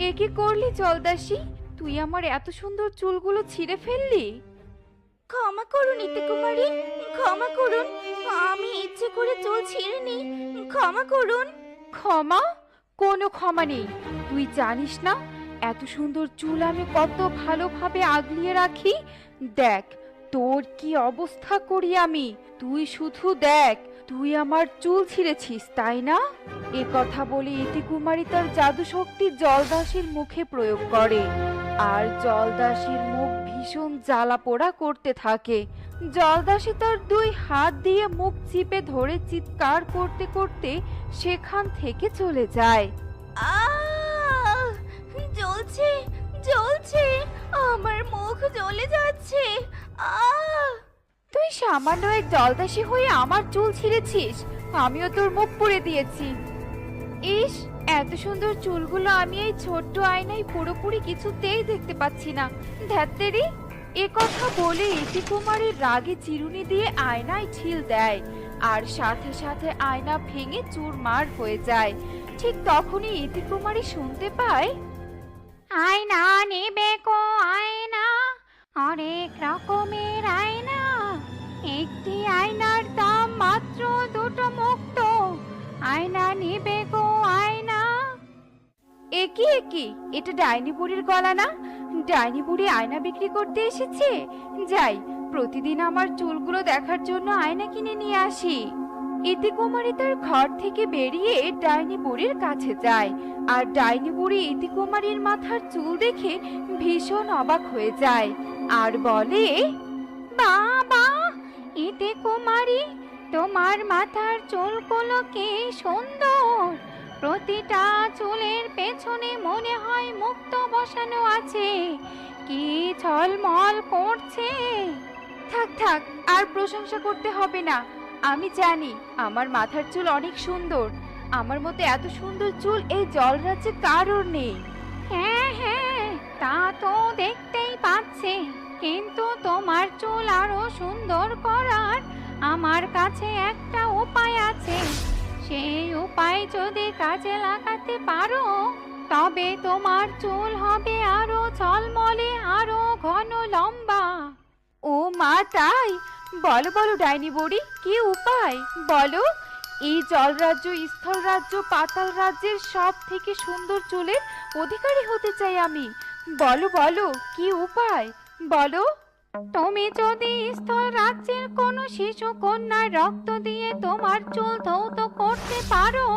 এ কি করলি জলদাসী? তুই আমার এত সুন্দর চুলগুলো ছিঁড়ে ফেললি। ক্ষমা করুন ইতি কুমারী, ক্ষমা করুন। আমি ইচ্ছে করে চুল ছিঁড়িনি, ক্ষমা করুন। ক্ষমা? কোনো ক্ষমা নেই। তুই জানিস না এত সুন্দর চুল আমি কত ভালোভাবে আগলিয়ে রাখি। দেখ তোর কি অবস্থা করি আমি। তুই শুধু দেখ, তুই আমার চুল ছিঁড়েছিস তাই না? এ কথা বলে ইতিকুমারী তার জাদু শক্তি জলদাসীর মুখে প্রয়োগ করে, আর জলদাসীর মুখ ভীষণ জ্বালা পোড়া করতে থাকে। জলদাসী তার দুই হাত দিয়ে মুখ চিপে ধরে চিৎকার করতে করতে সেখান থেকে চলে যায়। আহ! জ্বলছে, জ্বলছে, আমার মুখ জ্বলে যাচ্ছে। আহ! তুই সামান্য এক জলদাসী হয়ে আমার চুল ছিঁড়েছিস, আমিও তোর মুখ পুড়ে দিয়েছি। ইস, এত সুন্দর চুলগুলো আমি এই ছোট্ট আয়নায় পুরোপুরি কিছুতেই দেখতে পাচ্ছি না। ধ্যাত্তেরি! এ কথা বলে ইতিকুমারী রাগে চিরুনি দিয়ে আয়নায় ঢিল দেয়, আর সাথে সাথে আয়না ভেঙে চুরমার হয়ে যায়। ঠিক তখনই ইতিকুমারী শুনতে পায়, আয়না নেবে কো আয়না, অনেক রকমের আয়না, একটি আয়নার দাম মাত্র 2টো মুক্ত, আয়না নেবে গো আয়না। একি একি, এটা ডাইনি বুড়ির গলা না? ডাইনি বুড়ি আয়না বিক্রি করতে এসেছে। যাই, প্রতিদিন আমার চুলগুলো দেখার জন্য আয়না কিনে নিয়ে আসি। ইতিকুমারী তার ঘর থেকে বেরিয়ে ডাইনি বুড়ির কাছে যায়, আর ডাইনি বুড়ি ইতিকুমারীর মাথার চুল দেখে ভীষণ অবাক হয়ে যায় আর বলে, বাবা, ইতি কুমারী, তোমার মাথার চুলগুলো কি সুন্দর! প্রতিটা চুলের পেছনে মনে হয় মুক্ত বসানো আছে, কি ঝলমল করছে। থাক থাক, আর প্রশংসা করতে হবে না। আমি জানি আমার মাথার চুল অনেক সুন্দর। আমার মতো এত সুন্দর চুল এই জলরাজ্যে কারোর নেই। হ্যাঁ হ্যাঁ, তা তো দেখতেই পাচ্ছি, কিন্তু তোমার চুল আরো সুন্দর করার আমার কাছে একটা উপায় আছে। সেই উপায় যদি কাজে লাগাতে পারো, তবে তোমার চুল হবে আরো ঝলমলে, আরো ঘন লম্বা। ও মা, তাই? বলো বলো ডাইনি বুড়ি, কি উপায় বলো। এই জলরাজ্য, স্থল রাজ্য, পাতাল রাজ্যের সব থেকে সুন্দর চুলের অধিকারী হতে চাই আমি। বলো বলো, কি উপায় বলো। তুমি যদি স্থল রাজ্যের কোনো শিশু কন্যার রক্ত দিয়ে তোমার চুল ধৌত করতে পারো,